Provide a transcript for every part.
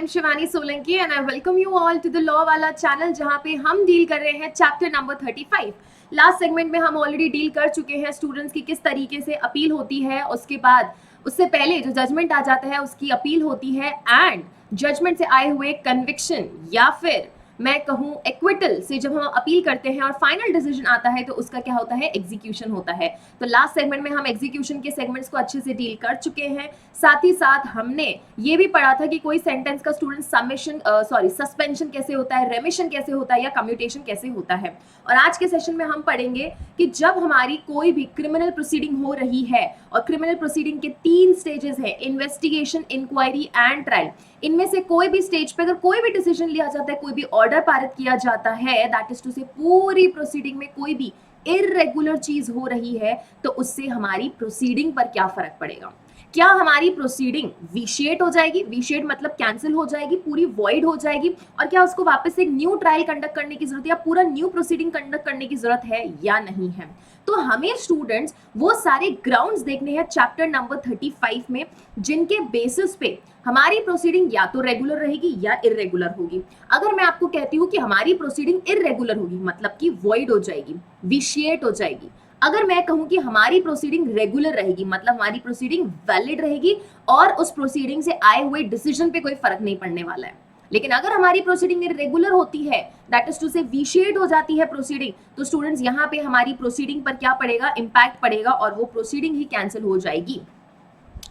am Shivani Solanki and I welcome you all to the Law वाला channel जहाँ पे हम डील कर रहे हैं चैप्टर नंबर 35। लास्ट सेगमेंट में हम ऑलरेडी डील कर चुके हैं स्टूडेंट्स की किस तरीके से अपील होती है, उसके बाद उससे पहले जो जजमेंट आ जाता है उसकी अपील होती है एंड जजमेंट से आए हुए कन्विक्शन या फिर मैं कहूं एक्विटल से जब हम अपील करते हैं और फाइनल डिसीजन आता है तो उसका क्या होता है, एग्जीक्यूशन होता है। तो लास्ट सेगमेंट में हम एग्जीक्यूशन के सेगमेंट्स को अच्छे से डील कर चुके हैं। साथ ही साथ हमने ये भी पढ़ा था कि कोई सेंटेंस का स्टूडेंट सस्पेंशन कैसे होता है, रेमिशन कैसे होता है या कम्यूटेशन कैसे होता है। और आज के सेशन में हम पढ़ेंगे कि जब हमारी कोई भी क्रिमिनल प्रोसीडिंग हो रही है और क्रिमिनल प्रोसीडिंग के 3 स्टेजेस है, इन्वेस्टिगेशन, इंक्वायरी एंड ट्रायल। इनमें से कोई भी स्टेज पे अगर कोई भी डिसीजन लिया जाता है, कोई भी ऑर्डर पारित किया जाता है, दैट इज टू से पूरी प्रोसीडिंग में कोई भी इर्रेगुलर चीज हो रही है तो उससे हमारी प्रोसीडिंग पर क्या फर्क पड़ेगा। क्या हमारी प्रोसीडिंग विशिएट हो जाएगी, विशिएट मतलब कैंसिल हो जाएगी, पूरी वॉइड हो जाएगी, और क्या उसको वापस एक न्यू ट्रायल कंडक्ट करने की जरूरत है या पूरा न्यू प्रोसीडिंग कंडक्ट करने की जरूरत है या नहीं है। तो हमें स्टूडेंट्स वो सारे ग्राउंड्स देखने हैं चैप्टर नंबर 35 में जिनके बेसिस पे हमारी प्रोसीडिंग या तो रेगुलर रहेगी या इर्रेगुलर होगी। अगर मैं आपको कहती हूँ कि हमारी प्रोसीडिंग इर्रेगुलर होगी मतलब कि वॉइड हो जाएगी, विशिएट हो जाएगी। अगर मैं कहूं कि हमारी प्रोसीडिंग रेगुलर रहेगी मतलब हमारी प्रोसीडिंग वैलिड रहेगी और उस प्रोसीडिंग से आए हुए डिसीजन पे कोई फर्क नहीं पड़ने वाला है। लेकिन अगर हमारी प्रोसीडिंग इरेगुलर होती है, दैट इज टू से विशिएट हो जाती है प्रोसीडिंग, तो स्टूडेंट्स यहाँ पे हमारी प्रोसीडिंग पर क्या पड़ेगा, इंपैक्ट पड़ेगा और वो प्रोसीडिंग ही कैंसिल हो जाएगी।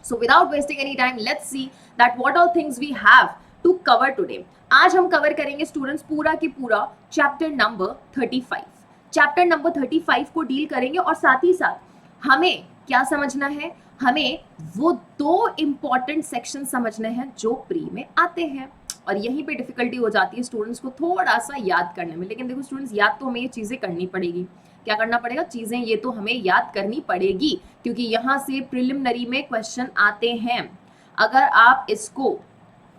So without wasting any time let's see that what all things we have to cover today. आज हम कवर करेंगे स्टूडेंट्स पूरा की पूरा चैप्टर नंबर 35। चैप्टर नंबर 35 को डील करेंगे और साथ ही साथ हमें क्या समझना है, हमें वो 2 इंपॉर्टेंट सेक्शन समझने हैं जो प्री में आते हैं। और यहीं पे डिफिकल्टी हो जाती है स्टूडेंट्स को थोड़ा सा याद करने में। लेकिन देखो स्टूडेंट्स, याद तो हमें ये चीजें करनी पड़ेगी। क्या करना पड़ेगा, चीजें ये तो हमें याद करनी पड़ेगी क्योंकि यहाँ से प्रिलिमिनरी में क्वेश्चन आते हैं। अगर आप इसको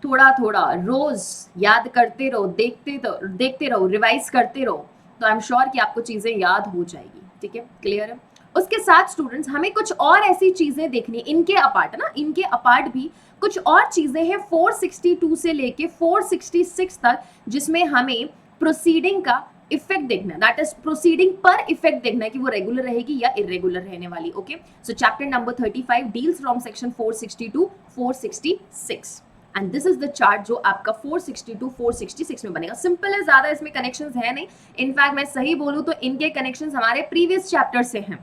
थोड़ा थोड़ा रोज याद करते रहो, देखते रहो, रिवाइज करते रहो, तो आई एम श्योर कि आपको चीजें याद हो जाएगी। ठीक है, क्लियर है। उसके साथ स्टूडेंट्स हमें कुछ और ऐसी चीजें देखनी, इनके अपार्ट भी कुछ और चीजें हैं 462 से लेके 466 तक, जिसमें हमें प्रोसीडिंग का इफेक्ट देखना है, दैट इज प्रोसीडिंग पर इफेक्ट देखना है कि वो रेगुलर रहेगी या इरेगुलर रहने वाली। Okay, so chapter number 35 deals from section 462 466 and this is the chart जो आपका 462 466 में बनेगा। सिंपल है, ज्यादा इसमें कनेक्शंस है नहीं। इनफैक्ट मैं सही बोलूं तो इनके कनेक्शंस हमारे प्रीवियस चैप्टर से हैं।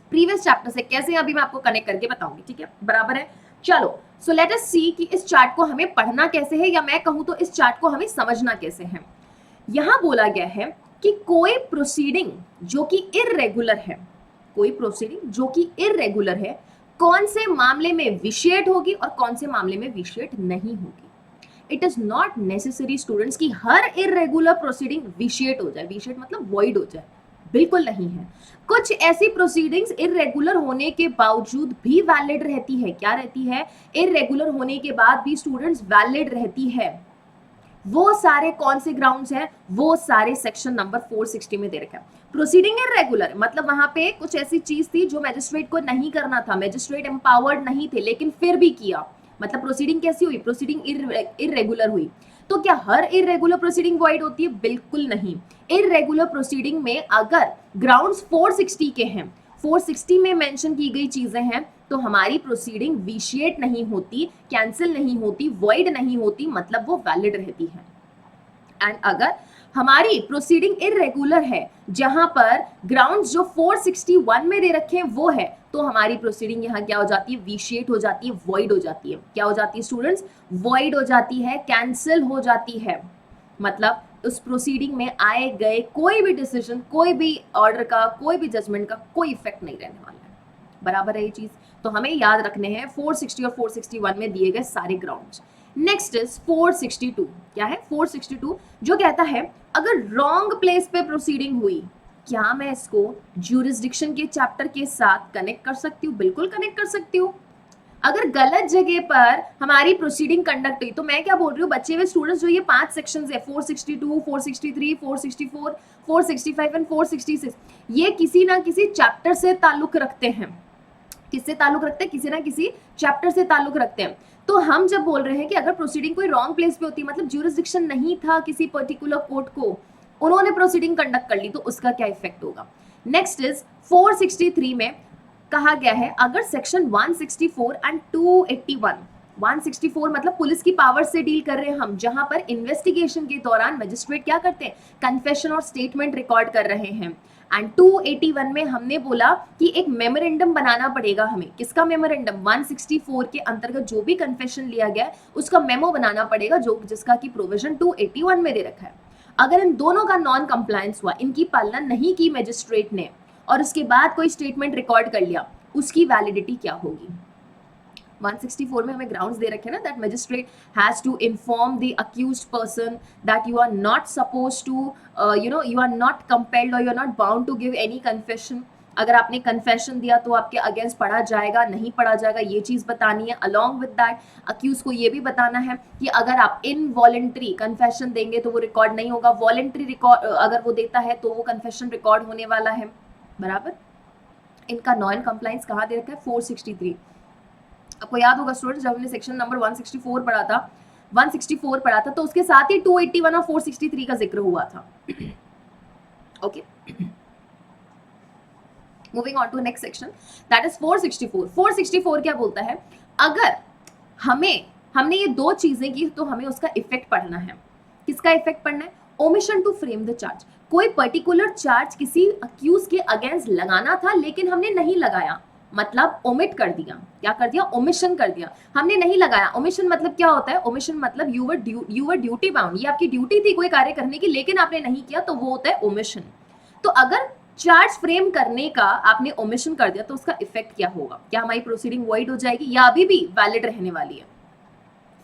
प्रीवियस चैप्टर से कैसे, अभी मैं आपको कनेक्ट करके बताऊंगी। ठीक है, बराबर है। चलो, सो लेट अस सी कि इस चार्ट को हमें पढ़ना कैसे है, या मैं कहूं तो इस चार्ट को हमें समझना कैसे है। यहां बोला गया है कि कोई प्रोसीडिंग जो कि इर्रेगुलर है, कोई प्रोसीडिंग जो कि इर्रेगुलर है, कौन से मामले में विशिएट होगी और कौन से मामले में विशिएट नहीं होगी। It is not necessary students कि हर इरेगुलर प्रोसीडिंग विशिएट हो जाए, विशिएट मतलब वॉइड हो जाए, बिल्कुल नहीं है। कुछ ऐसी प्रोसीडिंग्स इरेगुलर होने के बावजूद भी वैलिड रहती है। क्या रहती है, इरेगुलर होने के बाद भी स्टूडेंट्स वैलिड रहती है। वो सारे कौन से ग्राउंड्स हैं, वो सारे सेक्शन नंबर 460 में दे रखा है। प्रोसीडिंग इरेगुलर मतलब वहां पे कुछ ऐसी चीज थी जो मैजिस्ट्रेट को नहीं करना था, मैजिस्ट्रेट एम्पावर्ड नहीं थे, लेकिन फिर भी किया, मतलब प्रोसीडिंग कैसी हुई, प्रोसीडिंग इरेगुलर हुई। तो क्या हर इरेगुलर प्रोसीडिंग वॉइड होती है, बिल्कुल नहीं। इरेगुलर प्रोसीडिंग में अगर ग्राउंड्स 460 के हैं, 460 में मेंशन की गई चीजें हैं, तो हमारी प्रोसीडिंग विशिएट नहीं होती, कैंसिल नहीं होती, वॉइड नहीं होती, मतलब वो वैलिड रहती है। एंड अगर हमारी प्रोसीडिंग इरेगुलर है जहां पर ग्राउंड्स जो 461 में दे रखे हैं वो है, तो हमारी प्रोसीडिंग यहाँ क्या हो जाती है, विशिएट हो जाती है, वॉइड हो जाती है। क्या हो जाती है स्टूडेंट्स, वॉइड हो जाती है, कैंसिल हो जाती है। मतलब उस प्रोसीडिंग में आए गए कोई भी डिसीजन, कोई भी ऑर्डर का, कोई भी जजमेंट का कोई इफेक्ट नहीं रहने वाला है। बराबर है ये चीज, तो हमें याद रखने हैं 460 और 461 में दिए गए सारे ग्राउंड्स। Next is 462। क्या है 462, जो कहता है अगर रॉन्ग प्लेस पे प्रोसीडिंग हुई, क्या मैं इसको ज्यूरिसडिक्शन के चैप्टर के साथ कनेक्ट कर सकती हूँ, बिल्कुल कनेक्ट कर सकती हूँ। अगर गलत जगह पर हमारी प्रोसीडिंग कंडक्ट हुई, तो मैं क्या बोल रही हूँ, बच्चे हुए स्टूडेंट्स जो ये 5 सेक्शंस है 462 463 464 465 एंड 466, ये किसी ना किसी चैप्टर से ताल्लुक रखते हैं। किससे ताल्लुक रखते हैं, किसी ना किसी चैप्टर से ताल्लुक रखते हैं। तो हम जब बोल रहे हैं कि अगर प्रोसीडिंग कोई रॉन्ग प्लेस पे होती है, मतलब ज्यूरिसडिक्शन नहीं था किसी पर्टिकुलर कोर्ट को, उन्होंने प्रोसीडिंग कंडक्ट कर ली, तो उसका क्या इफेक्ट होगा। नेक्स्ट इज 463 में कहा गया है अगर सेक्शन 164 एंड 281, 164 मतलब पुलिस की पावर से डील कर रहे हैं हम, जहां पर इन्वेस्टिगेशन के दौरान मजिस्ट्रेट क्या करते हैं, कन्फेशन और स्टेटमेंट रिकॉर्ड कर रहे हैं। एंड 281 में हमने बोला कि एक मेमोरेंडम बनाना पड़ेगा हमें। किसका मेमोरेंडम, 164 के अंतर्गत जो भी कन्फेशन लिया गया है उसका मेमो बनाना पड़ेगा, जो जिसका की प्रोविजन 281 में दे रखा है। अगर इन दोनों का नॉन कंप्लायंस हुआ, इनकी पालना नहीं की मजिस्ट्रेट ने, और उसके बाद कोई स्टेटमेंट रिकॉर्ड कर लिया, उसकी वैलिडिटी क्या होगी। 164 में हमें ग्राउंड्स दे रखे हैं ना, that magistrate has to inform the accused person that you are not suppose to you are not compelled और you are not bound to give any confession. अगर आपने कन्फेशन दिया तो आपके अगेंस्ट पढ़ा जाएगा, नहीं पढ़ा जाएगा, ये चीज बतानी है। अलॉन्ग विद दैट अक्यूज को ये भी बताना है कि अगर आप इनवॉलेंट्री कन्फेशन देंगे तो वो रिकॉर्ड नहीं होगा, वॉलेंट्री रिकॉर्ड अगर वो देता है तो वो कन्फेशन रिकॉर्ड होने वाला है, बराबर। इनका नॉन कंप्लायंस कहाँ दे रखा है, 463। आपको याद होगा स्टूडेंट्स, जब हमने सेक्शन नंबर 164 पढ़ा था, 164 पढ़ा था, तो उसके साथ ही 281 और 463 का जिक्र हुआ था। Okay, moving on to next section, that is 464। 464 क्या बोलता है, अगर हमने ये दो चीजें की तो हमें उसका इफेक्ट पढ़ना है। किसका इफेक्ट पढ़ना है, omission to frame the charge. कोई पर्टिकुलर चार्ज किसी अक्यूज के अगेंस्ट लगाना था लेकिन हमने नहीं लगाया, मतलब ओमिट कर दिया। क्या कर दिया, ओमिशन कर दिया, हमने नहीं लगाया। ओमिशन मतलब क्या होता है, ओमिशन मतलब यू वर ड्यूटी बाउंड, ये आपकी ड्यूटी थी कोई कार्य करने की लेकिन आपने नहीं किया, तो वो होता है ओमिशन। तो अगर चार्ज फ्रेम करने का आपने ओमिशन कर दिया तो उसका इफेक्ट क्या होगा, क्या हमारी प्रोसीडिंग वॉइड हो जाएगी या अभी भी वैलिड रहने वाली है।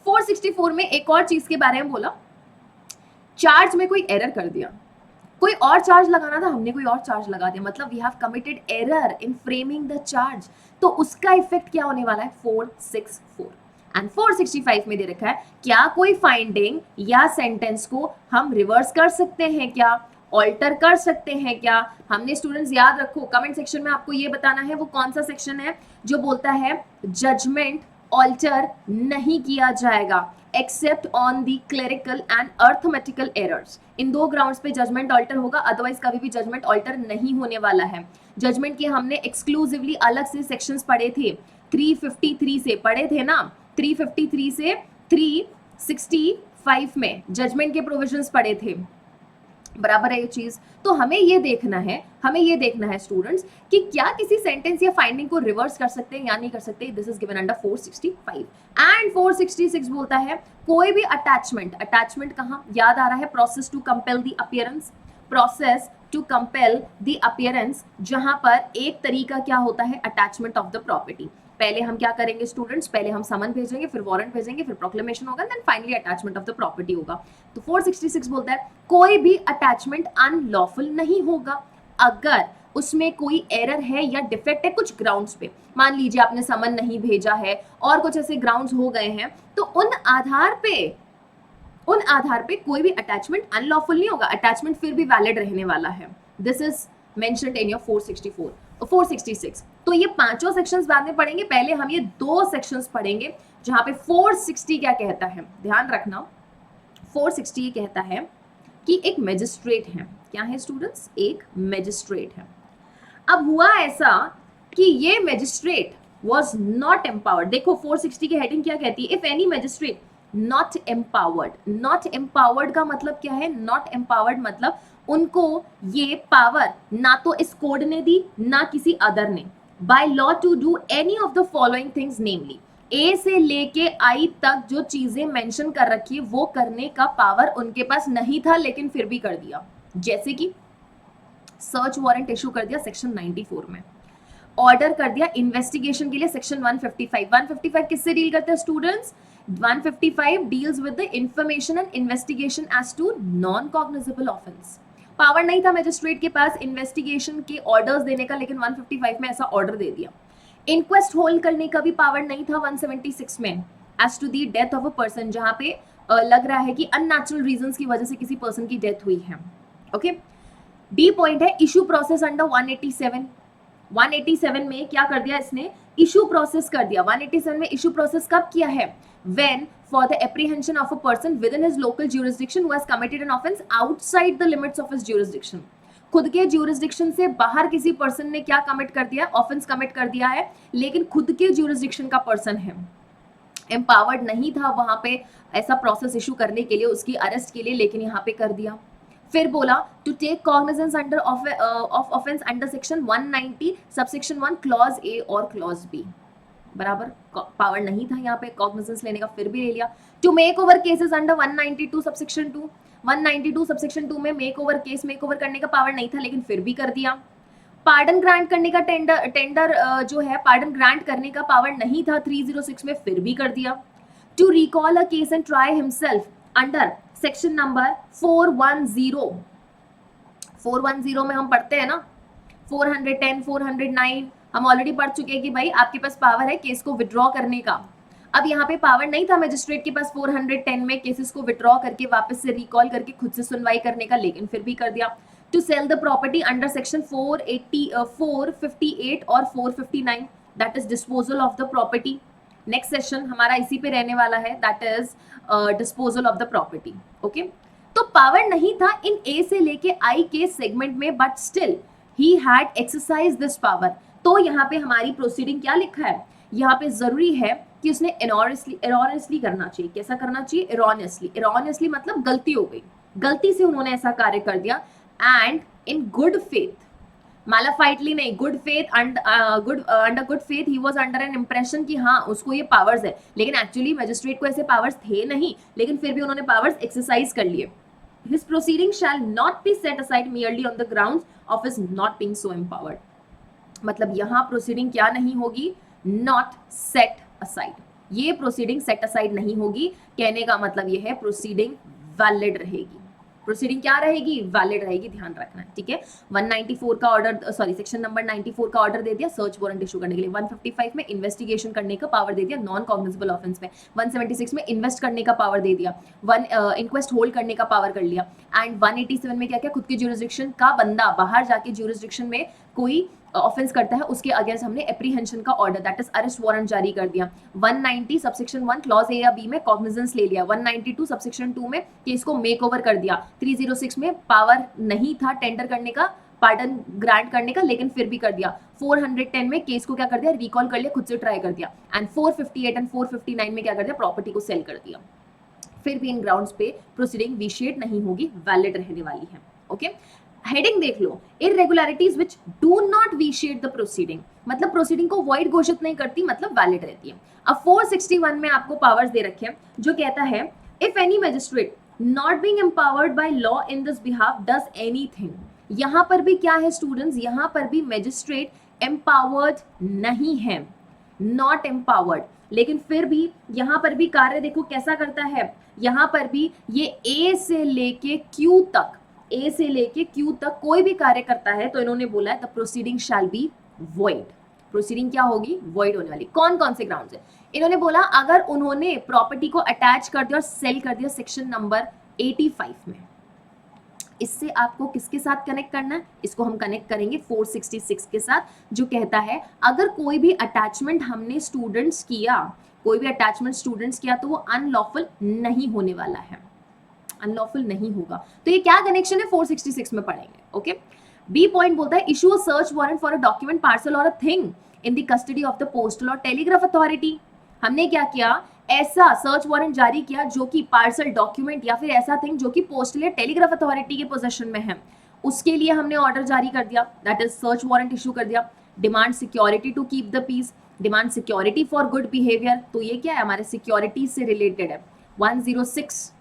464 में एक और चीज के बारे में बोला, चार्ज में कोई एरर कर दिया, कोई और चार्ज लगाना था, हमने कोई और चार्ज लगा दिया, मतलब we have committed error in framing the charge, तो उसका इफेक्ट क्या होने वाला है, 464। एंड 465 में दे रखा है क्या कोई फाइंडिंग या सेंटेंस को हम रिवर्स कर सकते हैं, क्या ऑल्टर कर सकते हैं क्या। हमने स्टूडेंट्स याद रखो, कमेंट सेक्शन में आपको ये बताना है वो कौन सा सेक्शन है जो बोलता है जजमेंट ऑल्टर नहीं किया जाएगा except on the clerical and arithmetical errors. इन दो ग्राउंड्स पे जजमेंट ऑल्टर होगा, अदरवाइज कभी भी जजमेंट ऑल्टर नहीं होने वाला है। जजमेंट के हमने एक्सक्लूसिवली अलग से सेक्शंस पढ़े थे, 353 से पढ़े थे ना, 353 से 365 में जजमेंट के प्रोविजंस पढ़े थे, बराबर है ये चीज। तो हमें ये देखना है स्टूडेंट्स कि क्या किसी सेंटेंस या फाइंडिंग को रिवर्स कर सकते हैं या नहीं कर सकते। This is given under 465 and 466 बोलता है कोई भी अटैचमेंट कहाँ याद आ रहा है, process to compel the appearance, process to compel the appearance, जहां पर एक तरीका क्या होता है, अटैचमेंट ऑफ द प्रॉपर्टी। पहले हम क्या करेंगे स्टूडेंट्स, पहले हम समन भेजेंगे, फिर वारंट भेजेंगे, फिर प्रोक्लेमेशन होगा, then finally attachment of the property होगा। तो 466 बोलता है कोई भी अटैचमेंट अनलॉफुल नहीं होगा अगर उसमें कोई एरर है या डिफेक्ट है कुछ ग्राउंड्स पे। मान लीजिए आपने समन नहीं भेजा है और कुछ ऐसे ग्राउंड्स हो गए हैं, तो उन आधार पे कोई भी अटैचमेंट अनलॉफुल नहीं होगा, अटैचमेंट फिर भी वैलिड रहने वाला है। This is mentioned in your 464 और 466। तो ये पांचों सेक्शंस बाद में पढ़ेंगे, पहले हम ये दो सेक्शंस पढ़ेंगे जहां पे 460 क्या कहता है, ध्यान रखना। 460 ये कहता है कि एक मैजिस्ट्रेट है, क्या है स्टूडेंट्स, एक मैजिस्ट्रेट है। अब हुआ ऐसा कि ये मैजिस्ट्रेट वाज नॉट एम्पावर्ड। देखो 460 की हेडिंग क्या कहती है, if any magistrate not empowered. Not empowered का मतलब क्या है, नॉट एम्पावर्ड मतलब उनको ये पावर ना तो इस कोड ने दी ना किसी अदर ने, by law to do any of the following things, namely A से लेके आई तक जो चीजें मेंशन कर रखी है वो करने का पावर उनके पास नहीं था लेकिन फिर भी कर दिया। जैसे कि सर्च वारंट इशू कर दिया सेक्शन 94 में, ऑर्डर कर दिया इन्वेस्टिगेशन के लिए सेक्शन 155। 155 किससे डील करते हैं students, 155 deals with the information and investigation as to non cognizable offence. Power नहीं था मैजिस्ट्रेट के पास इन्वेस्टिगेशन के ऑर्डर्स देने का, लेकिन 155 में ऐसा ऑर्डर दे दिया। इंक्वेस्ट होल्ड करने का भी पावर नहीं था 176 में as to the death of a person, जहां पे लग रहा है कि अननेचुरल रीजंस की वजह से किसी पर्सन की डेथ हुई है। ओके, डी पॉइंट है इशू प्रोसेस अंडर 187, 187 में क्या कर दिया इसने, इशू प्रोसेस कर दिया। 187 में इशू प्रोसेस कब किया है, when for the apprehension of a person within his local jurisdiction who has committed an offence outside the limits of his jurisdiction। खुद के jurisdiction से बाहर किसी पर्सन ने क्या कमिट कर दिया, ऑफेंस कमिट कर दिया है, लेकिन खुद के jurisdiction का पर्सन है, एम्पावर्ड नहीं था वहां पे ऐसा प्रोसेस इशू करने के लिए, उसकी अरेस्ट के लिए, लेकिन यहाँ पे कर दिया। फिर बोला to take cognizance under of offence under section 190 subsection 1 clause A और क्लॉज बी, बराबर पावर नहीं था यहाँ पे कॉग्निजेंस लेने का, फिर भी ले लिया। To make over cases under 192 subsection 2, 192 subsection 2 में make over case make over करने का पावर नहीं था, लेकिन फिर भी कर दिया। पार्डन ग्रांट करने का टेंडर जो है पार्डन ग्रांट करने का पावर नहीं था 306 में, फिर भी कर दिया। To recall a case and try himself under section number 410, 410 में हम पढ़ते हैं ना 410, 409 हम ऑलरेडी पढ़ चुके हैं कि भाई आपके पास पावर है केस को विड्रॉ करने का। अब यहाँ पे पावर नहीं था मैजिस्ट्रेट के पास 410 में केसेस को विड्रॉ करके वापस से रिकॉल करके खुद से सुनवाई करने का, लेकिन फिर भी कर दिया। To sell the property under section 458 और 459 that is disposal of the property. Next session हमारा इसी पे रहने वाला है, that is disposal of the property. Okay, तो पावर नहीं था इन ए से लेके आई के सेगमेंट में, but still he had exercise this power. तो यहाँ पे हमारी प्रोसीडिंग क्या लिखा है, यहाँ पे जरूरी है कि उसने एरोनियसली करना चाहिए। कैसा करना चाहिए, एरोनियसली मतलब गलती हो गई, गलती से उन्होंने ऐसा कार्य कर दिया। एंड इन गुड फेथ, मैलाफाइटली नहीं, good faith, under good faith he was under N impression कि हाँ उसको ये पावर्स है, लेकिन एक्चुअली मैजिस्ट्रेट को ऐसे पावर्स थे नहीं, लेकिन फिर भी उन्होंने पावर्स एक्सरसाइज कर लिए। His proceeding shall not be set aside merely on the grounds of his not being so empowered। मतलब यहाँ प्रोसीडिंग क्या नहीं होगी, नॉट सेट असाइड, ये प्रोसीडिंग सेट असाइड नहीं होगी। कहने का मतलब ये है प्रोसीडिंग वैलिड रहेगी, प्रोसीडिंग क्या रहेगी, वैलिड रहेगी, ध्यान रखना है, ठीक है। 194 का ऑर्डर, सॉरी सेक्शन नंबर 94 का ऑर्डर दे दिया सर्च वारंट इशू करने के लिए। 155 में इन्वेस्टिगेशन करने का पावर दे दिया नॉन कॉग्निजेबल ऑफेंस में। 176 में इन्वेस्ट करने का पावर दे दिया, इंक्वेस्ट होल्ड करने का पावर कर लिया। एंड 187 में क्या क्या, खुद की ज्यूरिसडिक्शन का बंदा बाहर जाके ज्यूरिसडिक्शन में कोई ऑफेंस करता है उसके अगेंस्ट हमने एप्रीहेंशन का order that is arrest warrant जारी कर दिया। 190 सबसेक्शन 1 क्लॉज ए या बी में कॉग्निजेंस ले लिया। 192 सबसेक्शन 2 में केस को मेक ओवर कर दिया। 306 में पावर नहीं था टेंडर करने का, पार्डन ग्रांट करने का, लेकिन फिर भी कर दिया। 410 में केस को क्या कर दिया, रिकॉल कर लिया, खुद से ट्राई कर दिया। एंड 458 एंड 459 में क्या कर दिया, प्रॉपर्टी को सेल कर दिया। फिर भी इन ग्राउंड्स पे प्रोसीडिंग विशिएट नहीं होगी, वैलिड रहने वाली है। ओके, हेडिंग देख लो, irregularities which do not vitiate the proceeding, मतलब प्रोसीडिंग को वॉइड घोषित नहीं करती, मतलब वैलिड रहती है। अब 461 में आपको पावर्स दे रखे हैं जो कहता है if any magistrate not being empowered by law in this behalf does anything. यहाँ पर भी क्या है स्टूडेंट्स, यहाँ पर भी मैजिस्ट्रेट एम्पावर्ड नहीं है, नॉट एम्पावर्ड, लेकिन फिर भी यहाँ पर भी कार्य देखो कैसा करता है। यहाँ पर भी ये ए से लेके क्यू तक, ए से लेके क्यू तक कोई भी कार्य करता है तो इन्होंने बोला है the proceeding shall be void. Proceeding क्या होगी, वॉइड होने वाली। कौन कौन से ग्राउंड्स है, इन्होंने बोला अगर उन्होंने प्रॉपर्टी को अटैच कर दिया और सेल कर दिया सेक्शन नंबर 85 में। इससे आपको किसके साथ कनेक्ट करना है, इसको हम कनेक्ट करेंगे 466 के साथ, जो कहता है अगर कोई भी अटैचमेंट हमने स्टूडेंट्स किया, कोई भी अटैचमेंट स्टूडेंट्स किया तो वो अनलॉफुल नहीं होने वाला है, अनलॉफुल नहीं होगा। तो ये क्या कनेक्शन है 466 में पढ़ेंगे। ओके, बी पॉइंट बोलता है issue a search warrant for a document parcel और a thing in the custody of the postal और टेलीग्राफ अथॉरिटी। हमने क्या किया, ऐसा सर्च वारंट जारी किया जो कि पार्सल, डॉक्यूमेंट या फिर ऐसा थिंग जो कि पोस्टल या टेलीग्राफ अथॉरिटी के पोजेशन में है, उसके लिए हमने ऑर्डर जारी कर दिया, that is search warrant issue कर दिया। Demand security to keep the peace, demand security for good behaviour, तो ये क्या है, हमारे सिक्योरिटी से रिलेटेड है। 106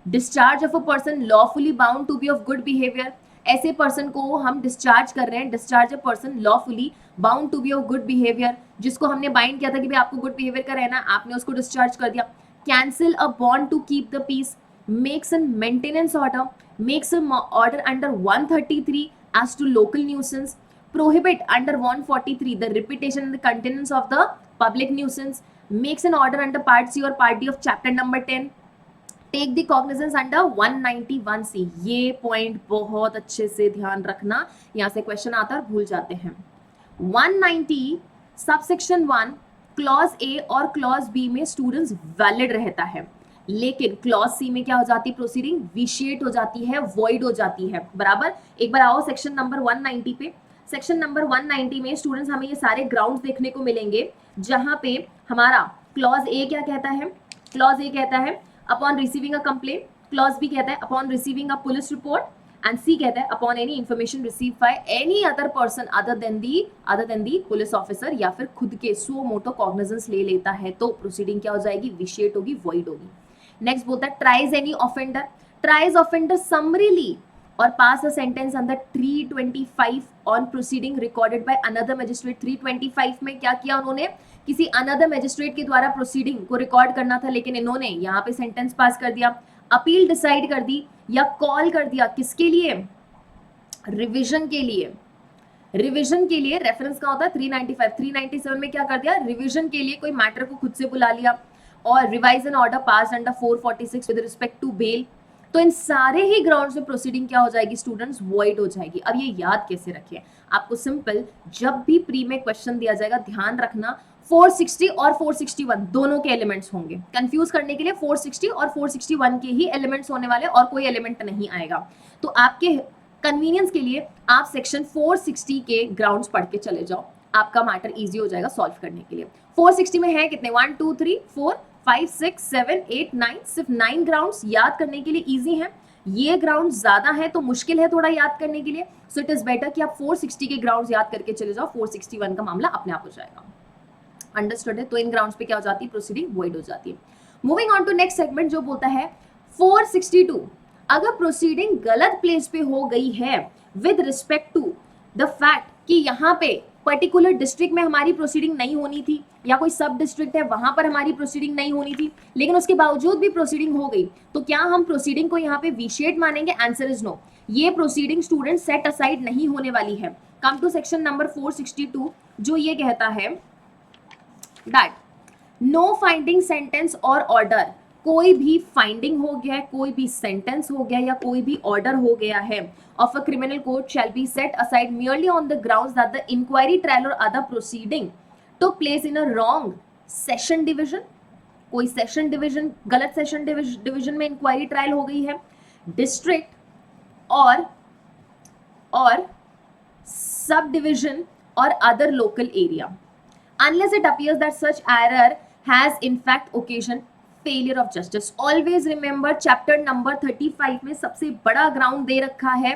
discharge of a person lawfully bound to be of good behaviour, ऐसे पर्सन को हम डिस्चार्ज कर रहे हैं, discharge a person lawfully bound to be of good behaviour, जिसको हमने बाइंड किया था कि भाई आपको गुड बिहेवियर का रहना, आपने उसको डिस्चार्ज कर दिया। Cancel a bond to keep the peace, makes an maintenance order, makes an order under 133 as to local nuisance, prohibit under 143 the repetition and the continuance of the public nuisance, makes an order under part C or part D of chapter number 10, take the cognizance under 191C। ये point बहुत अच्छे से ध्यान रखना, यहाँ से question आता है और भूल जाते हैं। 190 सबसेक्शन 1 क्लॉज ए और क्लॉज बी में स्टूडेंट्स वैलिड रहता है, लेकिन क्लॉज सी में क्या हो जाती है, प्रोसीडिंग विशिएट हो जाती है, वॉइड हो जाती है। बराबर, एक बार आओ सेक्शन नंबर 190 पे। सेक्शन नंबर 190 में स्टूडेंट्स हमें ये सारे ग्राउंड्स देखने को मिलेंगे, जहां पे हमारा क्लॉज ए क्या कहता है, क्लॉज ए कहता है upon receiving a complaint, clause B कहता है upon receiving a police report, and C कहता है upon any information receive by any other person other than the police officer, या फिर खुद के सो मोटो कॉग्निजेंस ले लेता है तो प्रोसीडिंग क्या हो जाएगी, विशिएट होगी, वॉइड होगी। नेक्स्ट बोलता है tries any offender, tries offender summarily और pass a sentence under 325 on proceeding recorded by another magistrate. 325 में क्या किया उन्होंने, किसी अनदर मैजिस्ट्रेट के द्वारा प्रोसीडिंग को रिकॉर्ड करना था, लेकिन इन्होंने यहाँ पे सेंटेंस पास कर दिया, अपील डिसाइड कर दी या कॉल कर दिया, किसके लिए, रिवीजन के लिए। रिवीजन के लिए रेफरेंस कहाँ होता है, 395। 397 में क्या कर दिया, रिवीजन के लिए कोई मैटर को खुद से बुला लिया, और revise an order pass under 446 with respect to bail. तो इन सारे ही ग्राउंड्स में प्रोसीडिंग क्या हो जाएगी स्टूडेंट्स, वॉइड हो जाएगी। अब ये याद कैसे रखें, आपको सिंपल, जब भी प्री में क्वेश्चन दिया जाएगा ध्यान रखना 460 और 461 दोनों के एलिमेंट्स होंगे। कंफ्यूज करने के लिए 460 और 461 के ही एलिमेंट्स होने वाले, और कोई एलिमेंट नहीं आएगा। तो आपके कन्वीनियंस के लिए आप सेक्शन 460 के ग्राउंड्स पढ़ के चले जाओ, आपका मैटर इजी हो जाएगा सॉल्व करने के लिए। 460 में है कितने, 1 2 3 4 5 6 7 8 9, सिर्फ 9 ग्राउंड्स याद करने के लिए इजी हैं। ये ग्राउंड ज्यादा है तो मुश्किल है थोड़ा याद करने के लिए, सो इट इज बेटर कि आप 460 के ग्राउंड्स याद करके चले जाओ, 461 का मामला अपने आप हो जाएगा। अंडरस्टूड है, तो इन ग्राउंड्स पे क्या हो जाती है, प्रोसीडिंग वॉइड हो जाती है। Moving on to next segment जो बोलता है 462, अगर प्रोसीडिंग गलत प्लेस पे हो गई है with respect to the fact कि यहाँ पे पर्टिकुलर डिस्ट्रिक्ट में हमारी प्रोसीडिंग नहीं होनी थी, या कोई सब डिस्ट्रिक्ट है वहां पर हमारी प्रोसीडिंग नहीं होनी थी, लेकिन उसके बावजूद भी प्रोसीडिंग हो गई, तो क्या हम प्रोसीडिंग को यहाँ पे विशिएट मानेंगे, आंसर इज नो। ये प्रोसीडिंग स्टूडेंट सेट असाइड नहीं होने वाली है। कम टू सेक्शन नंबर 462 जो ये कहता है दैट नो फाइंडिंग सेंटेंस और ऑर्डर, कोई भी फाइंडिंग हो गया है, कोई भी सेंटेंस हो गया या कोई भी ऑर्डर हो गया है of a criminal court shall be set aside merely on the grounds that the inquiry, trial or other proceeding took place in a wrong session division। कोई सेशन डिवीजन, गलत सेशन डिवीजन में inquiry trial हो गई है, district और sub division और other local area, unless it appears that such error has in fact occasioned failure of justice। always remember chapter number 35 में सबसे बड़ा ग्राउंड दे रखा है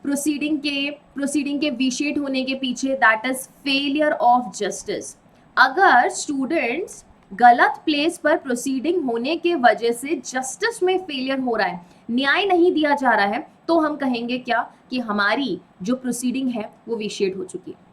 प्रोसीडिंग के विशिएट होने के पीछे, that is failure of justice. अगर स्टूडेंट्स गलत प्लेस पर प्रोसीडिंग होने के वजह से जस्टिस में फेलियर हो रहा है, न्याय नहीं दिया जा रहा है, तो हम कहेंगे क्या कि हमारी जो प्रोसीडिंग है वो विशिएट हो चुकी है।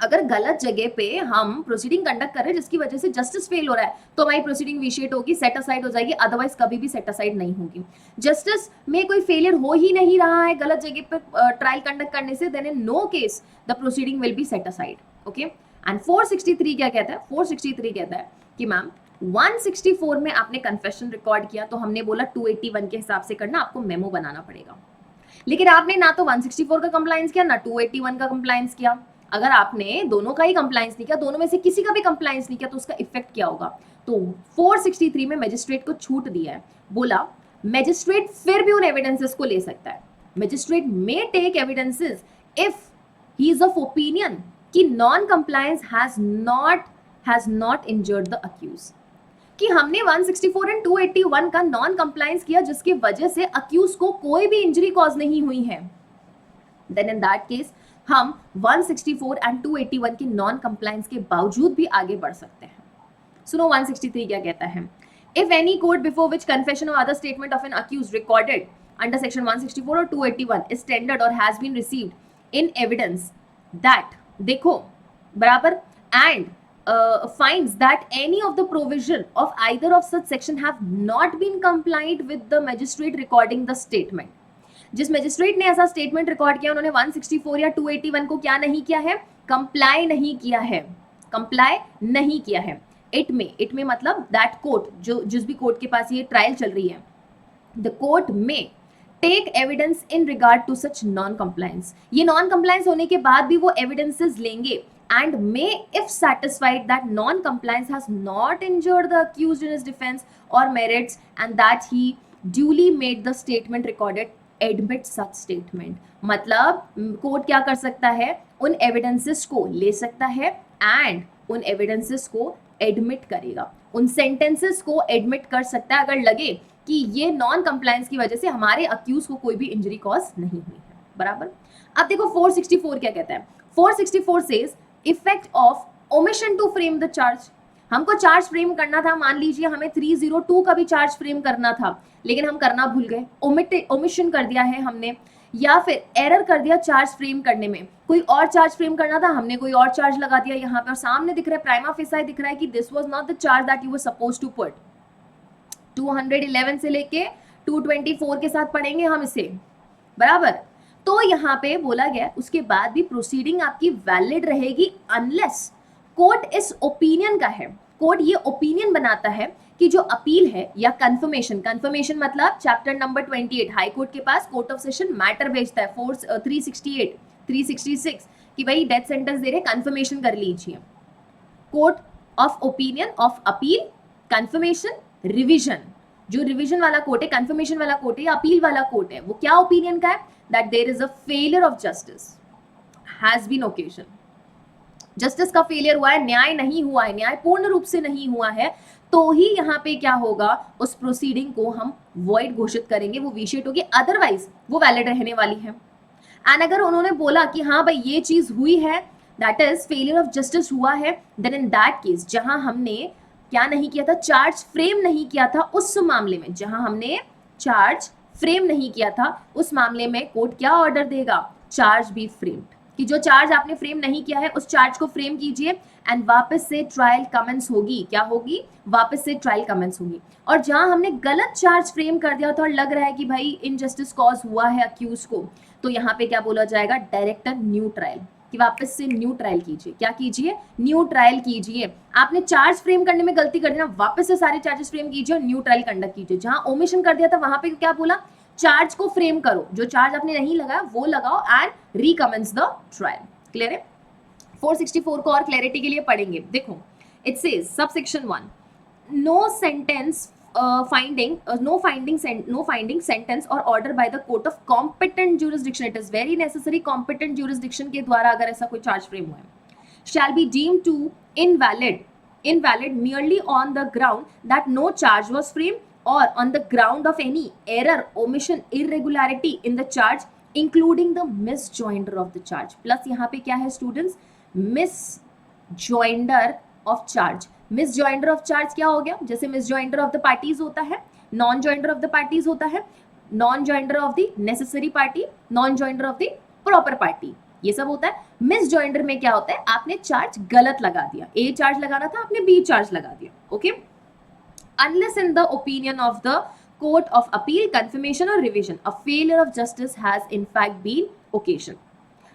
अगर गलत जगह पे हम प्रोसीडिंग कंडक्ट कर रहे हैं जिसकी वजह से जस्टिस फेल हो रहा है, तो हमारी प्रोसीडिंग विशिएट होगी, सेट असाइड हो जाएगी, अदरवाइज कभी भी सेट असाइड नहीं होगी। जस्टिस में कोई फेलियर हो ही नहीं रहा है गलत जगह पे ट्रायल कंडक्ट करने से, then in no case the proceeding will be set aside. Okay, and 463 क्या कहता है, 463 कहता है कि मैम 164 में आपने कन्फेशन रिकॉर्ड किया, तो हमने बोला 281 के हिसाब से करना, आपको मेमो बनाना पड़ेगा। लेकिन आपने ना तो 164 का कंप्लायंस किया ना 281 का कंप्लायंस किया। अगर आपने दोनों का ही कंप्लायंस नहीं किया, दोनों में से किसी का भी कंप्लायंस नहीं किया, तो उसका इफेक्ट क्या होगा। तो 463 में मैजिस्ट्रेट को छूट दिया है, बोला मैजिस्ट्रेट फिर भी उन एविडेंसेस को ले सकता है। Magistrate may take evidences if he is of opinion कि non compliance has not injured the accuse, कि हमने 164 एंड 281 का नॉन कंप्लायंस किया जिसकी वजह से अक्यूज को कोई भी इंजरी कॉज नहीं हुई है, देन इन दैट केस हम 164 एंड 281 की नॉन कंप्लायंस के बावजूद भी आगे बढ़ सकते हैं। सुनो 163 क्या कहता है, if any court before which confession और other statement of an accuse recorded under section 164 और 281 इज टेंडर्ड और has been received in evidence that, देखो बराबर, and finds that any of the provision of either of such section have not been complied with the magistrate recording the statement। जिस magistrate ने ऐसा statement record किया उन्होंने 164 या 281 को क्या नहीं किया है, कंप्लाई नहीं किया है, कंप्लाई नहीं किया है। इट में मतलब दैट कोर्ट, जो जिस भी कोर्ट के पास ये ट्रायल चल रही है, द कोर्ट में take evidence in regard to such non compliance, ये नॉन कंप्लायंस होने के बाद भी वो एविडेंसेस लेंगे and may if satisfied that non-compliance has not injured the accused in his defense or merits and that he duly made the statement recorded, admit such statement. मतलब court क्या कर सकता है, उन एविडेंसेस को ले सकता है एंड उन एविडेंसेस को एडमिट करेगा, उन सेंटेंसेस को एडमिट कर सकता है अगर लगे कि ये नॉन कंप्लायंस की वजह से हमारे अक्यूज को कोई भी इंजरी कॉज नहीं हुई है, बराबर। अब देखो 464 क्या कहता है, 464 says effect of omission to frame the charge. हमको चार्ज फ्रेम करना था, मान लीजिए हमें 302 का भी चार्ज फ्रेम करना था लेकिन हम करना भूल गए, ओमिशन कर दिया है हमने, या फिर एरर कर दिया चार्ज फ्रेम करने में, कोई और चार्ज फ्रेम करना था हमने कोई और चार्ज लगा दिया यहाँ पे और सामने दिख रहा है प्राइमा फेसाई दिख रहा है कि this was not the charge that you were suppose to put. 211 से लेके 224 के साथ पढ़ेंगे हम इसे, बराबर। तो यहाँ पे बोला गया उसके बाद भी प्रोसीडिंग आपकी वैलिड रहेगी अनलेस कोर्ट इस ओपिनियन का है, कोर्ट ये ओपिनियन बनाता है कि जो अपील है या कंफर्मेशन, कंफर्मेशन मतलब चैप्टर नंबर 28 हाई कोर्ट के पास कोर्ट ऑफ सेशन मैटर भेजता है 368 366 कि भाई डेथ सेंटेंस दे रहे, कंफर्मेशन कर लीजिए। Court of opinion of appeal, confirmation, revision, जो रिविजन वाला कोर्ट है, कंफर्मेशन वाला कोर्ट है या अपील वाला कोर्ट है, वो क्या ओपिनियन का है, that there is a failure of justice has been occasion, justice का फेलियर हुआ है, न्याय नहीं हुआ है, न्याय पूर्ण रूप से नहीं हुआ है, तो ही यहाँ पे क्या होगा, उस प्रोसीडिंग को हम वॉइड घोषित करेंगे, वो विशेट होगी, अदरवाइज वो वैलिड रहने वाली है। एंड अगर उन्होंने बोला कि हाँ भाई ये चीज हुई है, that is failure of justice हुआ है, देन इन दैट केस जहां हमने क्या नहीं किया था, चार्ज फ्रेम नहीं किया था, उस मामले में जहां हमने चार्ज फ्रेम नहीं किया था उस मामले में कोर्ट क्या ऑर्डर देगा, चार्ज बी फ्रेम्ड, कि जो चार्ज आपने फ्रेम नहीं किया है उस चार्ज को फ्रेम कीजिए एंड वापस से ट्रायल कमेंस होगी, क्या होगी, वापस से ट्रायल कमेंस होगी। और जहां हमने गलत चार्ज फ्रेम कर दिया था और लग रहा है कि भाई इनजस्टिस कॉज हुआ है अक्यूज को, तो यहाँ पे क्या बोला जाएगा, डायरेक्ट न्यू ट्रायल, कि वापस से न्यू ट्रायल कीजिए, क्या कीजिए, न्यू ट्रायल कीजिए। आपने चार्ज फ्रेम करने में गलती कर दी ना, वापस से सारे चार्जेस फ्रेम कीजिए और न्यू ट्रायल कंडक्ट कीजिए। जहां ओमिशन कर दिया था वहां पे क्या बोला, चार्ज को फ्रेम करो, जो चार्ज आपने नहीं लगाया वो लगाओ and recommence the trial. Clear है। 464 को और क्लैरिटी के लिए पढ़ेंगे। देखो it says subsection 1, no sentence no finding sentence or order by the court of competent jurisdiction, it is very necessary competent jurisdiction के द्वारा अगर ऐसा कोई charge frame हुआ है, shall be deemed to invalid merely on the ground that no charge was framed or on the ground of any error, omission, irregularity in the charge including the misjoinder of the charge। plus यहाँ पे क्या है students, misjoinder of charge। Misjoinder of charge क्या हो गया, जैसे मिसजॉइंडर of the parties होता है, non joinder of the parties होता है, non joinder of the necessary party, non joinder of the proper party, ये सब होता है। मिसजॉइंडर में क्या होता है, आपने चार्ज गलत लगा दिया, ए चार्ज लगाना था आपने बी चार्ज लगा दिया, okay. Unless in the opinion of the court of appeal, confirmation और revision a failure of justice has in fact been occasion.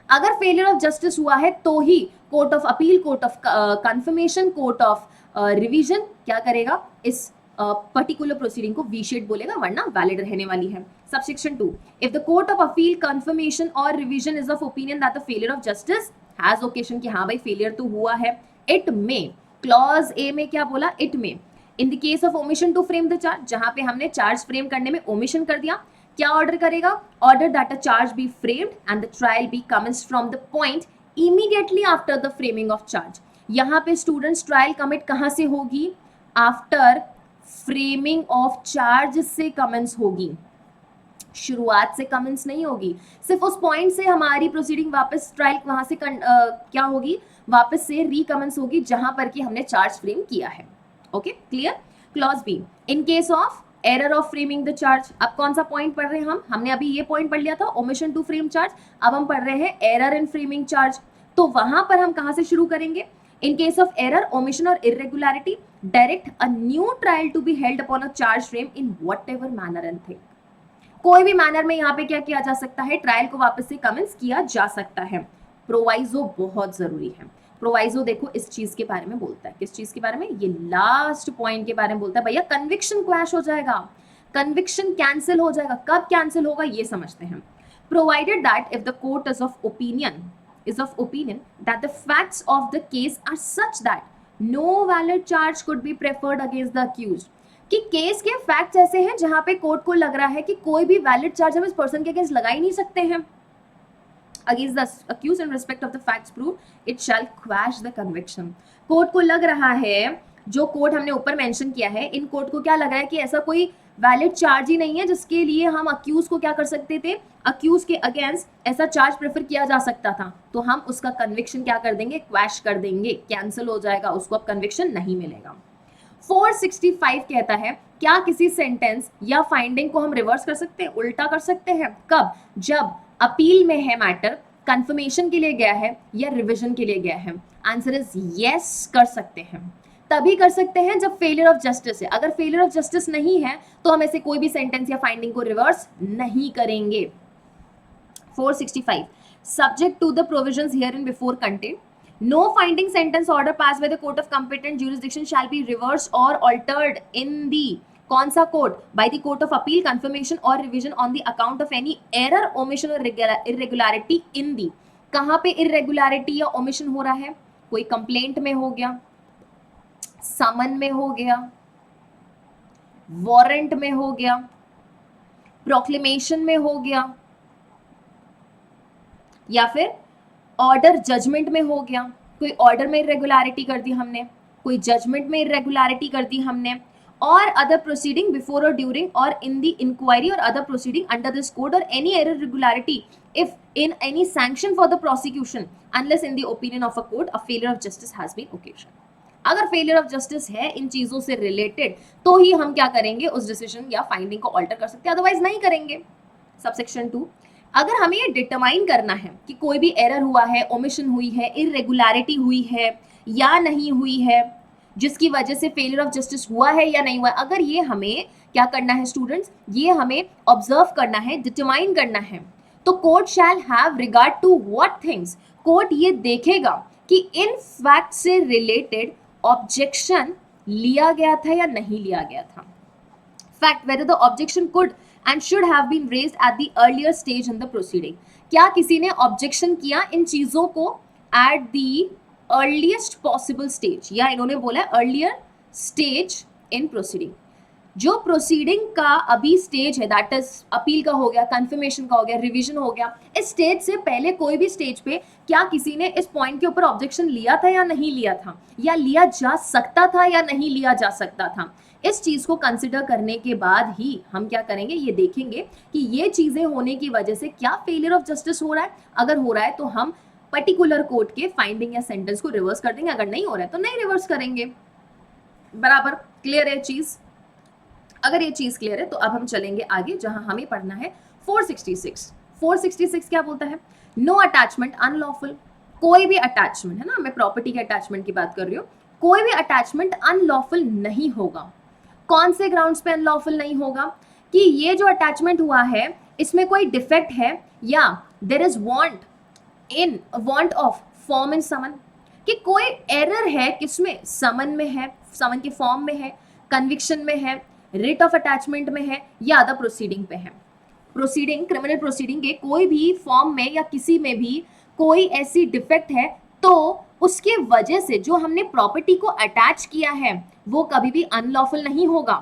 अगर फेलियर ऑफ जस्टिस हुआ है तो ही court of appeal, court of confirmation, court of revision क्या करेगा, इस particular proceeding को वीशेड बोलेगा, वरना वैलिड रहने वाली है। Subsection 2, if the court of appeal, confirmation और revision is of opinion that the failure of justice has occasion, कि हाँ भाई फेलियर तो हुआ है, इट में, क्लॉज ए में क्या बोला, इट में, in the case of omission to frame the charge, जहां पे हमने चार्ज फ्रेम करने में ओमिशन कर दिया, क्या ऑर्डर करेगा, order that a charge be framed and the trial be commenced from the point immediately after the framing of charge. यहाँ पे स्टूडेंट्स ट्रायल कमिट कहाँ से होगी, आफ्टर फ्रेमिंग ऑफ चार्ज से कमेंस होगी, शुरुआत से कमेंस नहीं होगी, सिर्फ उस पॉइंट से हमारी प्रोसीडिंग वापस ट्रायल वहां से क्या होगी, वापस से रिकमेंस होगी जहां पर कि हमने चार्ज फ्रेम किया है, okay clear. Clause B, in case of error of framing the charge, अब कौन सा पॉइंट पढ़ रहे हैं हमने अभी ये पॉइंट पढ़ लिया था ओमिशन टू फ्रेम चार्ज, अब हम पढ़ रहे हैं एरर इन फ्रेमिंग चार्ज, तो वहां पर हम कहां से शुरू करेंगे, in case of error, omission or irregularity, direct a new trial to be held upon a charge frame in whatever manner and thing। कोई भी मैनर में यहाँ पे क्या किया जा सकता है, ट्रायल को वापस से कमेंस किया जा सकता है। प्रोवाइजो बहुत जरूरी है, प्रोवाइजो देखो इस चीज के बारे में बोलता है, किस चीज के बारे में, ये लास्ट पॉइंट के बारे में बोलता है, भैया कन्विक्शन क्लैश हो जाएगा, कन्विक्शन कैंसिल हो जाएगा। कब कैंसिल होगा ये समझते हैं। Provided that if the court is of opinion that the facts of the case are such that no valid charge could be preferred against the accused, कि केस के फैक्ट्स ऐसे हैं जहां पे कोर्ट को लग रहा है कि कोई भी वैलिड चार्ज हम इस पर्सन के अगेंस्ट लगा ही नहीं सकते हैं against the accused in respect of the facts proved, it shall quash the conviction. Court को लग रहा है, जो कोर्ट हमने ऊपर मेंशन किया है, इन कोर्ट को क्या लग रहा है कि ऐसा कोई वैलिड चार्ज ही नहीं है जिसके लिए हम अक्यूज को क्या कर सकते थे, अक्यूज के अगेंस्ट ऐसा चार्ज प्रेफर किया जा सकता था, तो हम उसका कन्विक्शन क्या कर देंगे, क्वैश कर देंगे, कैंसिल हो जाएगा, उसको अब कन्विक्शन नहीं मिलेगा। 465 कहता है क्या किसी सेंटेंस या फाइंडिंग को हम रिवर्स कर सकते हैं, उल्टा कर सकते हैं? कब? जब अपील में है मैटर, कंफर्मेशन के लिए गया है या रिवीजन के लिए गया है। आंसर इज यस, कर सकते हैं। तभी कर सकते हैं जब फेलियर ऑफ जस्टिस है। अगर फेलियर ऑफ जस्टिस नहीं है तो हम ऐसे कोई भी सेंटेंस या फाइंडिंग को रिवर्स नहीं करेंगे। 465 subject to the provisions herein before contained, no finding sentence order passed by the court of competent jurisdiction shall be reversed or altered in the कौन सा court, by the court of appeal, confirmation or revision on the account of any error, omission or irregularity in the, कहाँ पे irregularity या omission हो रहा है? कोई complaint में हो गया, समन में हो गया, वारंट में हो गया, प्रोक्लेमेशन में हो गया, या फिर ऑर्डर जजमेंट में हो गया। कोई ऑर्डर में इरेगुलरिटी कर दी हमने, कोई जजमेंट में इरेगुलरिटी कर दी हमने, और अदर प्रोसीडिंग बिफोर और ड्यूरिंग और इन द इंक्वायरी और other proceeding under this code और any irregularity if in any sanction for the prosecution unless in the opinion of a court a failure of justice has been occasioned. अगर failure of justice है इन चीजों से related तो ही हम क्या करेंगे, उस डिसीजन या फाइंडिंग को ऑल्टर कर सकते हैं, अदरवाइज नहीं करेंगे। सबसेक्शन 2, अगर हमें ये डिटरमाइन करना है कि कोई भी एरर हुआ है, ओमिशन हुई है, इरेगुलरिटी हुई है या नहीं हुई है, जिसकी वजह से फेलियर ऑफ जस्टिस हुआ है या नहीं हुआ है, अगर ये हमें क्या करना है स्टूडेंट्स, ये हमें ऑब्जर्व करना है, डिटरमाइन करना है, तो court shall have regard to what things, court ये देखेगा कि इन फैक्ट से रिलेटेड ऑब्जेक्शन लिया गया था या नहीं लिया गया था। Fact whether the objection could and should have been raised at the earlier stage in the proceeding, क्या किसी ने ऑब्जेक्शन किया इन चीजों को at the earliest possible stage, या इन्होंने बोला earlier stage in proceeding। जो प्रोसीडिंग का अभी स्टेज है, दैट इज अपील का हो गया, कंफर्मेशन का हो गया, रिवीजन हो गया, इस स्टेज से पहले कोई भी स्टेज पे क्या किसी ने इस पॉइंट के ऊपर ऑब्जेक्शन लिया था या नहीं लिया था, या लिया जा सकता था या नहीं लिया जा सकता था, इस चीज को कंसिडर करने के बाद ही हम क्या करेंगे, ये देखेंगे कि ये चीजें होने की वजह से क्या फेलियर ऑफ जस्टिस हो रहा है। अगर हो रहा है तो हम पर्टिकुलर कोर्ट के फाइंडिंग या सेंटेंस को रिवर्स कर देंगे, अगर नहीं हो रहा है तो नहीं रिवर्स करेंगे। बराबर क्लियर है चीज? अगर ये चीज क्लियर है तो अब हम चलेंगे आगे, जहां हमें पढ़ना है 466। 466 क्या बोलता है? नो अटैचमेंट अनलॉफुल, कोई भी अटैचमेंट है ना, मैं प्रॉपर्टी के अटैचमेंट की बात कर रही हूँ, कोई भी अटैचमेंट अनलॉफुल नहीं होगा। कौन से ग्राउंड्स पे अनलॉफुल नहीं होगा? कि ये जो अटैचमेंट हुआ है इसमें कोई डिफेक्ट है, या there is want of form in summon, कि कोई एरर है किसमें, समन में है, समन के फॉर्म में है, कन्विक्शन में है, रिट ऑफ अटैचमेंट में है, या अदर प्रोसीडिंग पे है। प्रोसीडिंग, क्रिमिनल प्रोसीडिंग के कोई भी फॉर्म में या किसी में भी कोई ऐसी डिफेक्ट है तो उसके वजह से जो हमने प्रॉपर्टी को अटैच किया है वो कभी भी अनलॉफुल नहीं होगा।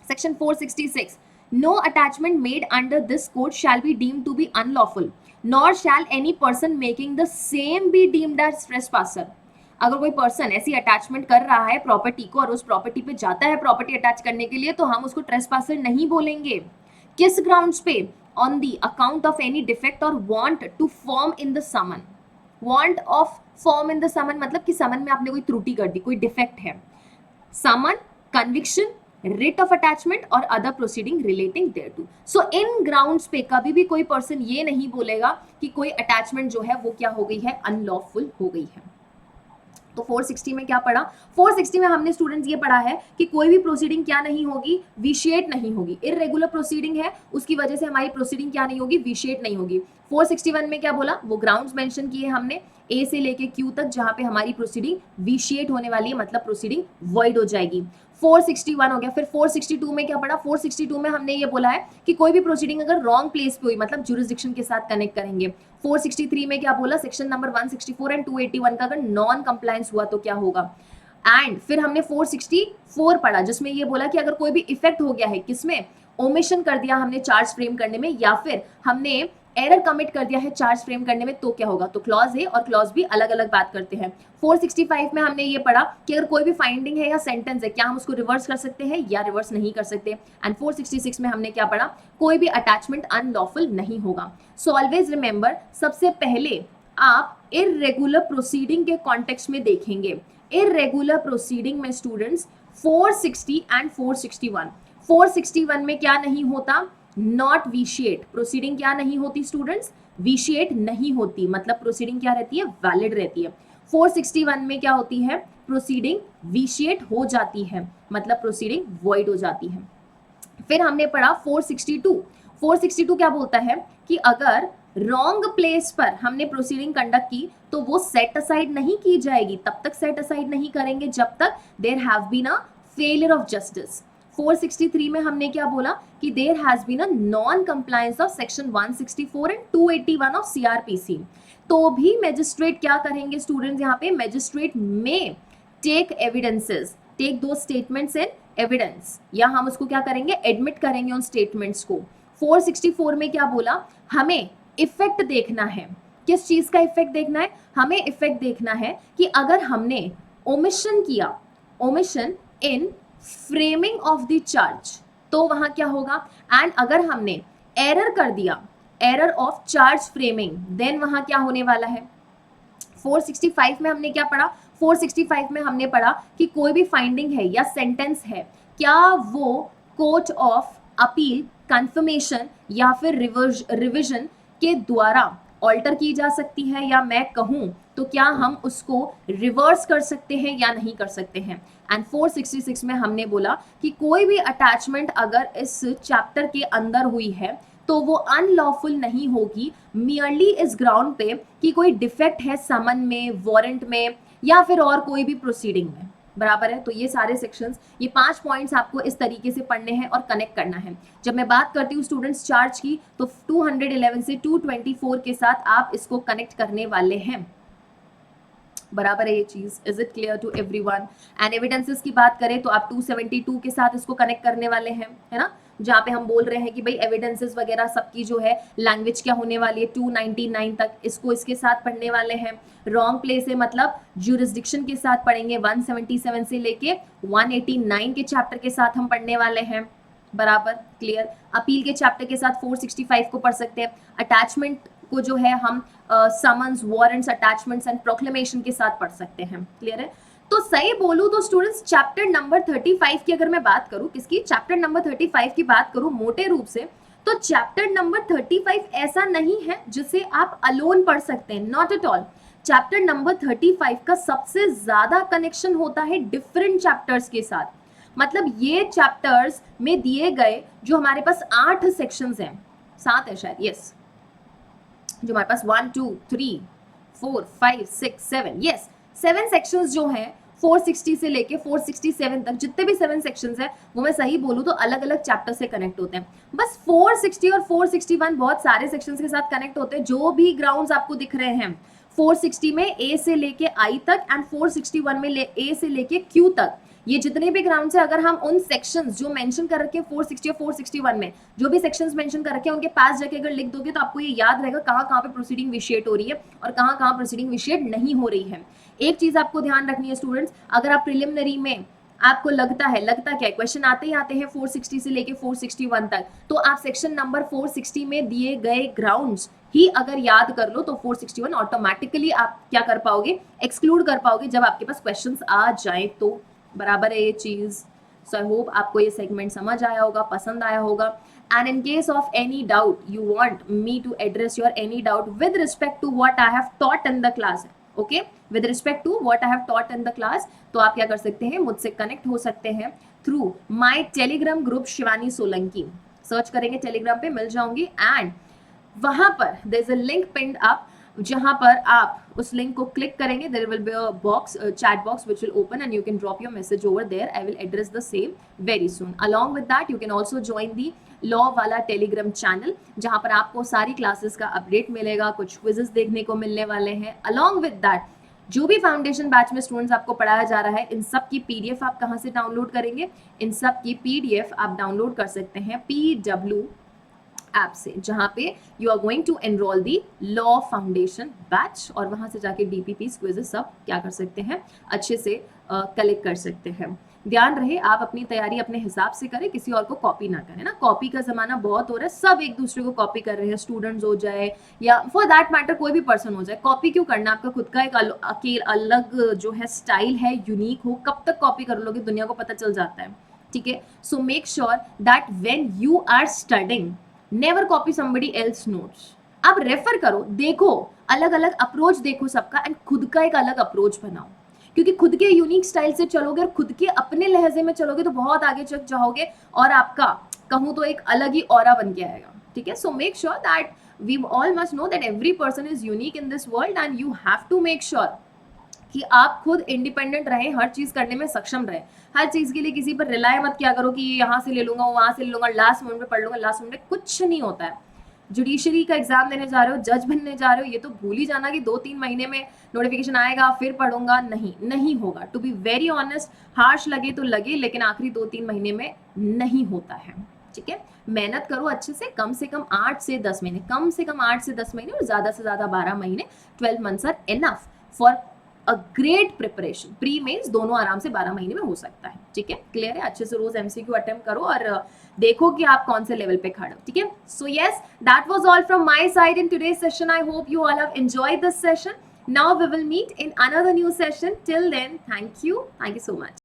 Section 466, no attachment made under this code shall be deemed to be unlawful nor shall any person making the same be deemed as trespasser. अगर कोई पर्सन ऐसी अटैचमेंट कर रहा है प्रॉपर्टी को और उस प्रॉपर्टी पे जाता है प्रॉपर्टी अटैच करने के लिए, तो हम उसको ट्रेसपासर नहीं बोलेंगे। किस ग्राउंड्स पे? On the account of any defect और want to form in the summon. Want of form in the summon मतलब कि समन में आपने कोई त्रुटि कर दी, कोई डिफेक्ट है। समन, कन्विक्शन, रिट ऑफ अटैचमेंट और अदर प्रोसीडिंग रिलेटिंग देयरटू। सो इन ग्राउंड्स पे कभी भी कोई पर्सन ये नहीं बोलेगा कि कोई अटैचमेंट जो है वो क्या हो गई है, अनलॉफुल हो गई है। तो 460 में क्या पढ़ा? 460 में हमने स्टूडेंट्स ये पढ़ा है कि कोई भी प्रोसीडिंग क्या नहीं होगी, विशिएट नहीं होगी। इररेगुलर प्रोसीडिंग है, उसकी वजह से हमारी प्रोसीडिंग क्या नहीं होगी, विशिएट नहीं होगी। 461 में क्या बोला? वो ग्राउंड्स मेंशन किए हमने ए से लेके क्यू तक, जहां पे हमारी प्रोसीडिंग विशिएट होने वाली है, मतलब प्रोसीडिंग वॉइड हो जाएगी। 461 हो गया। फिर 462 में क्या पढ़ा, 462 में हमने ये बोला है कि कोई भी प्रोसीडिंग अगर रॉन्ग प्लेस पे हुई मतलब जुरिसडिक्शन के साथ कनेक्ट करेंगे। 463 में क्या बोला, सेक्शन नंबर 164 एंड 281 का अगर नॉन कंप्लायंस हुआ तो क्या होगा। एंड फिर हमने 464 पढ़ा जिसमें ये बोला कि अगर कोई भी इफेक्ट हो गया है किसमें, ओमिशन कर दिया हमने चार्ज फ्रेम करने में या फिर हमने एरर कमिट कर दिया है चार्ज फ्रेम करने में तो क्या होगा। तो क्लॉज ए और क्लॉज बी अलग अलग बात करते हैं। 465 में हमने ये पढ़ा कि अगर कोई भी फाइंडिंग है या सेंटेंस है क्या हम उसको रिवर्स कर सकते हैं या रिवर्स नहीं कर सकते। एंड 466 में हमने क्या पढ़ा, कोई भी अटैचमेंट अनलॉफुल नहीं होगा। सो ऑलवेज रिमेंबर, सबसे पहले आप इररेगुलर प्रोसीडिंग के कॉन्टेक्स्ट में देखेंगे। इररेगुलर प्रोसीडिंग में स्टूडेंट्स 460 एंड 461, 461 में क्या नहीं होता, नॉट विशिएट। प्रोसीडिंग क्या नहीं होती स्टूडेंट्स, विशिएट नहीं होती, मतलब प्रोसीडिंग क्या रहती है, वैलिड रहती है। 461 में क्या होती है, प्रोसीडिंग विशिएट हो जाती है, मतलब प्रोसीडिंग वॉइड हो जाती है। फिर हमने पढ़ा 462, 462 क्या बोलता है कि अगर रॉन्ग प्लेस पर हमने प्रोसीडिंग कंडक्ट की तो वो सेट असाइड नहीं की जाएगी, तब तक सेट असाइड नहीं करेंगे जब तक there have been a failure of justice. 463 में हमने क्या बोला कि there has been a non compliance of section 164 and 281 of CrPC. तो भी मैजिस्ट्रेट क्या करेंगे स्टूडेंट्स, यहाँ पे मैजिस्ट्रेट में टेक एविडेंसेस, टेक दो स्टेटमेंट्स इन एविडेंस, या हम उसको क्या करेंगे, एडमिट करेंगे उन स्टेटमेंट्स को। 464 में क्या बोला, हमें इफेक्ट देखना है। किस चीज का इफेक्ट देखना है, हमें इफेक्ट देखना है कि अगर हमने ओमिशन किया, omission in framing of the charge तो वहां क्या होगा, एंड अगर हमने एरर कर दिया, error of charge framing, then वहां क्या होने वाला है। 465 में हमने क्या पढ़ा, 465 में हमने पढ़ा कि कोई भी फाइंडिंग है या सेंटेंस है क्या वो कोर्ट ऑफ अपील, कंफर्मेशन या फिर रिविजन के द्वारा ऑल्टर की जा सकती है, या मैं कहूं तो क्या हम उसको रिवर्स कर सकते हैं या नहीं कर सकते हैं। एंड 466 में हमने बोला कि कोई भी अटैचमेंट अगर इस चैप्टर के अंदर हुई है तो वो अनलॉफुल नहीं होगी मियरली इस ग्राउंड पे कि कोई डिफेक्ट है समन में, वारंट में या फिर और कोई भी प्रोसीडिंग में, बराबर है। तो ये सारे सेक्शंस, ये 5 पॉइंट्स आपको इस तरीके से पढ़ने हैं और कनेक्ट करना है। जब मैं बात करती हूँ स्टूडेंट्स चार्ज की तो 211 से 224 के साथ आप इसको कनेक्ट करने वाले हैं, बराबर है ये चीज। Is it clear to everyone. And evidences की बात करें तो आप 272 के साथ इसको कनेक्ट करने वाले हैं, है ना, जहाँ पे हम बोल रहे हैं कि भाई एविडेंसेस वगैरह सबकी जो है लैंग्वेज क्या होने वाली है, 299 तक इसको इसके साथ पढ़ने वाले हैं। रॉन्ग प्लेस है मतलब जुरिसडिक्शन के साथ पढ़ेंगे, 177 से लेके 189 के चैप्टर के साथ हम पढ़ने वाले हैं, बराबर क्लियर। अपील के चैप्टर के साथ 465 को पढ़ सकते हैं। अटैचमेंट को जो है हम summons, warrants, attachments and proclamation के साथ पढ़ सकते हैं, क्लियर है। तो सही बोलूं तो स्टूडेंट्स चैप्टर नंबर 35 की अगर मैं बात करूं, किसकी, चैप्टर नंबर 35 की बात करूं मोटे रूप से, तो चैप्टर नंबर 35 ऐसा नहीं है जिसे आप अलोन पढ़ सकते हैं, not at all. Chapter number 35 का सबसे ज्यादा कनेक्शन होता है डिफरेंट चैप्टर्स के साथ, मतलब ये चैप्टर्स में दिए गए जो हमारे पास 8 सेक्शंस हैं, 7 है शायद, यस, जो हमारे पास 1 2 3 4 5 6 7, यस 7 सेक्शंस जो हैं 460 से लेके 467 तक, जितने भी 7 सेक्शंस हैं वो मैं सही बोलूँ तो अलग अलग चैप्टर से कनेक्ट होते हैं। बस 460 और 461 बहुत सारे सेक्शंस के साथ कनेक्ट होते हैं। जो भी ग्राउंड्स आपको दिख रहे हैं 460 में ए से लेके आई तक एंड 461 में ए से लेके क्यू तक, ये जितने भी ग्राउंड्स हैं अगर हम उन सेक्शंस जो मेंशन कर रखे हैं 460 और 461 में जो भी सेक्शंस मेंशन कर रखे हैं उनके पास जाके अगर लिख दोगे तो आपको ये याद रहेगा कहाँ कहाँ पे प्रोसीडिंग विशिएट हो रही है और कहाँ कहाँ प्रोसीडिंग विशिएट नहीं हो रही है। एक चीज आपको ध्यान रखनी है स्टूडेंट्स, अगर आप प्रिलिमिनरी में आपको लगता क्या है, क्वेश्चन आते ही आते हैं 460 से लेके 461 तक, तो आप सेक्शन नंबर 460 में दिए गए ग्राउंड्स ही अगर याद कर लो तो 461 ऑटोमेटिकली आप क्या कर पाओगे, एक्सक्लूड कर पाओगे जब आपके पास क्वेश्चंस आ जाए तो, बराबर है ये चीज। सो आई होप आपको ये सेगमेंट समझ आया होगा, पसंद आया होगा। And in case of any doubt you want me to address your any doubt with respect to what I have taught in the class, okay, with respect to what I have taught in the class, तो आप क्या कर सकते हैं, मुझसे connect हो सकते हैं through my Telegram group Shivani Solanki. Search करेंगे टेलीग्राम पे मिल जाऊंगी एंड वहां पर there is a link pinned up, जहां पर आप उस लिंक को क्लिक करेंगे, there will be a box, chat box which will open and you can drop your message over there. I will address the same very soon. Along with that you can also join the law वाला Telegram channel, जहां पर आपको सारी classes का update मिलेगा, कुछ quizzes देखने को मिलने वाले हैं. अलॉन्ग विद दैट जो भी फाउंडेशन बैच में स्टूडेंट्स आपको पढ़ाया जा रहा है, इन सब की पीडीएफ आप कहां से डाउनलोड करेंगे? इन सब की पीडीएफ आप डाउनलोड कर सकते हैं PW ऐप से, जहां पे you are going to enroll the law foundation batch, और वहां से जाके DPP क्विजेस सब क्या कर सकते हैं, अच्छे से कलेक्ट कर सकते हैं. ध्यान रहे आप अपनी तैयारी अपने हिसाब से करें, किसी और को कॉपी ना करें ना. कॉपी का जमाना बहुत हो रहा है, सब एक दूसरे को कॉपी कर रहे हैं, स्टूडेंट्स हो जाए या फॉर दैट मैटर कोई भी पर्सन हो जाए. कॉपी क्यों करना? आपका खुद का एक अलग जो है स्टाइल है, यूनिक हो. कब तक कॉपी कर लोगे? दुनिया को पता चल जाता है. ठीक है, so make sure that when you are studying never copy somebody else notes. आप रेफर करो, देखो, अलग अलग अप्रोच देखो सबका, एंड खुद का एक अलग अप्रोच बनाओ. क्योंकि खुद के यूनिक स्टाइल से चलोगे और खुद के अपने लहजे में चलोगे तो बहुत आगे चल जाओगे, और आपका कहूँ तो एक अलग ही ऑरा बन के आएगा. ठीक है, so make sure that we all must know that every person is unique in this world, and you have to make sure कि आप खुद इंडिपेंडेंट रहे, हर चीज करने में सक्षम रहे. हर चीज के लिए किसी पर रिलाय मत किया करो कि यहाँ से ले लूंगा, वहां से ले लूंगा, लास्ट मोमेंट पे पढ़ लूंगा. लास्ट मोमेंट पे कुछ नहीं होता है. जुडिशरी का एग्जाम देने जा रहे हो, जज बनने जा रहे हो, ये तो भूल ही जाना कि 2-3 महीने में नोटिफिकेशन आएगा फिर पढ़ूंगा. नहीं होगा. To be very honest, harsh लगे तो लगे, लेकिन आखिरी 2-3 महीने में नहीं होता है. ठीक है, मेहनत करो अच्छे से कम 8 से 10 महीने, कम से कम 8 से 10 महीने, और ज्यादा से ज्यादा 12 महीने. 12 months are enough for a great preparation. Pre mains दोनों आराम से 12 महीने में हो सकता है. ठीक है, क्लियर है? अच्छे से रोज MCQ अटेम्प्ट करो और देखो कि आप कौन से लेवल पे खड़े हो. ठीक है, so yes, that was all from my side in today's session. I hope you all have enjoyed this session. Now we will meet in another new session. Till then, thank you so much.